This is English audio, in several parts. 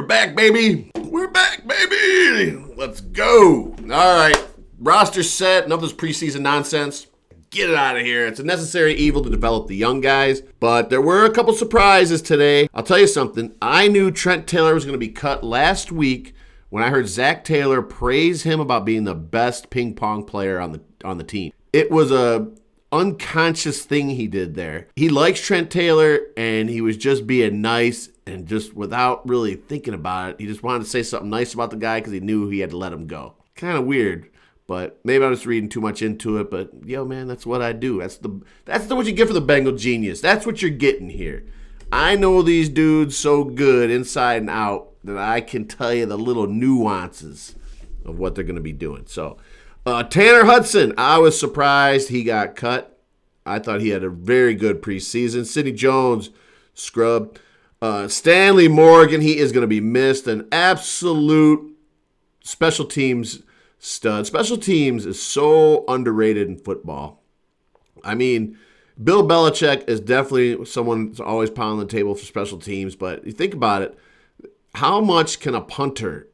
We're back, baby. We're back, baby. Let's go. All right. Roster set. Enough of this preseason nonsense. Get it out of here. It's a necessary evil to develop the young guys. But there were a couple surprises today. I'll tell you something. I knew Trent Taylor was going to be cut last week when I heard Zach Taylor praise him about being the best ping pong player on the team. It was a unconscious thing he did there. He likes Trent Taylor, and he was just being nice and just without really thinking about it. He just wanted to say something nice about the guy because he knew he had to let him go. Kind of weird, but maybe I'm just reading too much into it. But yo, man, that's what I do. That's what you get for the Bengal genius. That's what you're getting here. I know these dudes so good inside and out that I can tell you the little nuances of what they're going to be doing. So, Tanner Hudson, I was surprised he got cut. I thought he had a very good preseason. Sidney Jones, scrub. Stanley Morgan, he is going to be missed. An absolute special teams stud. Special teams is so underrated in football. I mean, Bill Belichick is definitely someone that's always pounding the table for special teams, but you think about it, how much can a punter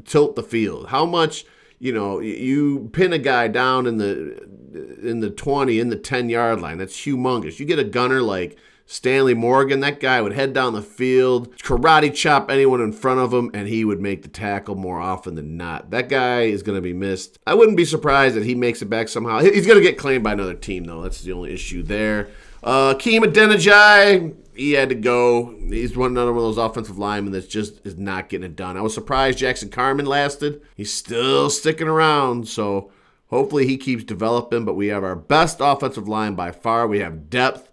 tilt the field? How much, you pin a guy down in the 20, in the 10-yard line. That's humongous. You get a gunner like Stanley Morgan, that guy would head down the field, karate chop anyone in front of him, and he would make the tackle more often than not. That guy is going to be missed. I wouldn't be surprised that he makes it back somehow. He's going to get claimed by another team, though. That's the only issue there. Keem Adeniji, he had to go. He's another one of those offensive linemen that just is not getting it done. I was surprised Jackson Carman lasted. He's still sticking around, so hopefully he keeps developing. But we have our best offensive line by far. We have depth.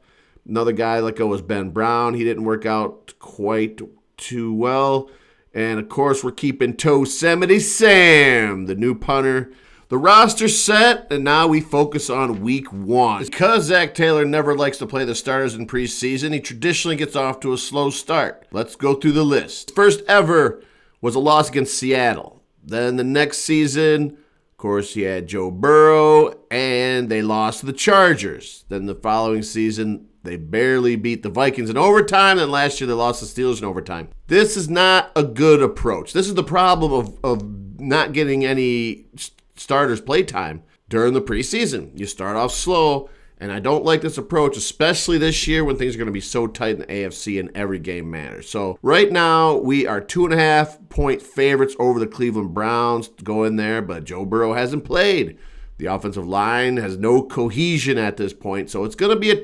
Another guy let go was Ben Brown. He didn't work out quite too well. And, of course, we're keeping Yosemite Sam, the new punter. The roster's set, and now we focus on week 1. Because Zach Taylor never likes to play the starters in preseason, he traditionally gets off to a slow start. Let's go through the list. First ever was a loss against Seattle. Then the next season, of course, he had Joe Burrow, and they lost to the Chargers. Then the following season, they barely beat the Vikings in overtime. Then last year, they lost the Steelers in overtime. This is not a good approach. This is the problem of not getting any starters play time during the preseason. You start off slow, and I don't like this approach, especially this year when things are going to be so tight in the AFC and every game matters. So right now, we are 2.5-point favorites over the Cleveland Browns to go in there, but Joe Burrow hasn't played. The offensive line has no cohesion at this point, so it's going to be a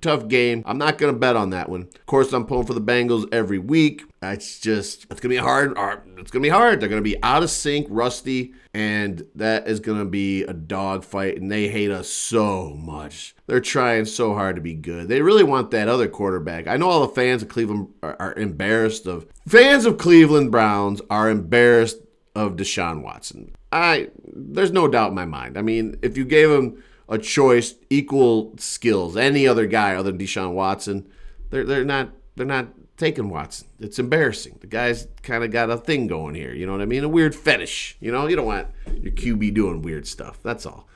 tough game. I'm not going to bet on that one. Of course, I'm pulling for the Bengals every week. It's going to be hard. It's going to be hard. They're going to be out of sync, rusty, and that is going to be a dogfight, and they hate us so much. They're trying so hard to be good. They really want that other quarterback. I know all the fans of Cleveland are embarrassed of. Fans of Cleveland Browns are embarrassed of Deshaun Watson. There's no doubt in my mind. I mean, if you gave him a choice, equal skills, any other guy other than Deshaun Watson, they're not taking Watson. It's embarrassing. The guy's kind of got a thing going here. You know what I mean? A weird fetish. You don't want your QB doing weird stuff. That's all.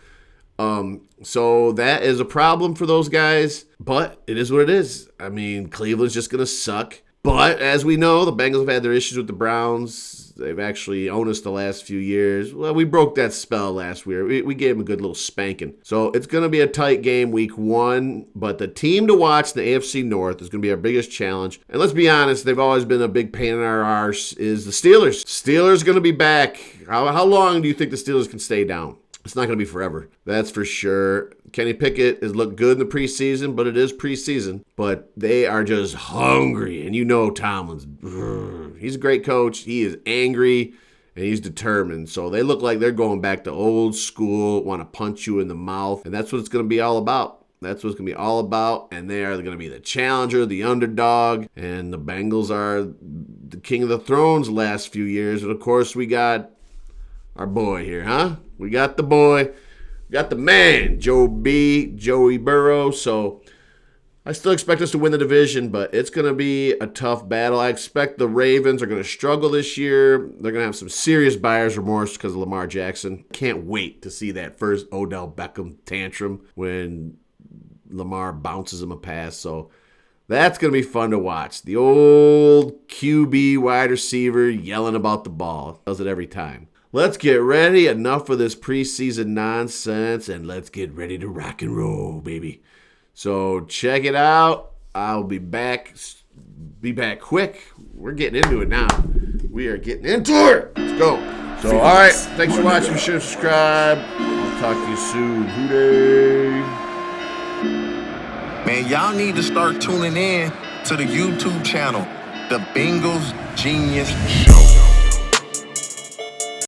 So that is a problem for those guys, but it is what it is. I mean, Cleveland's just going to suck. But as we know, the Bengals have had their issues with the Browns. They've actually owned us the last few years. Well, we broke that spell last year. We gave them a good little spanking. So it's going to be a tight game week 1. But the team to watch in the AFC North is going to be our biggest challenge. And let's be honest, they've always been a big pain in our arse, is the Steelers. Steelers going to be back. How long do you think the Steelers can stay down? It's not going to be forever. That's for sure. Kenny Pickett has looked good in the preseason, but it is preseason. But they are just hungry. And Tomlin's, he's a great coach. He is angry, and he's determined. So they look like they're going back to old school, want to punch you in the mouth. And that's what it's going to be all about. That's what it's going to be all about. And they are going to be the challenger, the underdog. And the Bengals are the king of the thrones the last few years. And, of course, we got our boy here, huh? We got the boy. We got the man, Joey Burrow. So I still expect us to win the division, but it's going to be a tough battle. I expect the Ravens are going to struggle this year. They're going to have some serious buyer's remorse because of Lamar Jackson. Can't wait to see that first Odell Beckham tantrum when Lamar bounces him a pass. So That's going to be fun to watch. The old QB wide receiver yelling about the ball. Does it every time. Let's get ready. Enough of this preseason nonsense, and let's get ready to rock and roll, baby. So check it out. I'll be back. Be back quick. We're getting into it now. We are getting into it. Let's go. So, all right. Thanks for watching. Be sure to subscribe. I'll talk to you soon. Hooday. Man, y'all need to start tuning in to the YouTube channel, The Bengals Genius Show.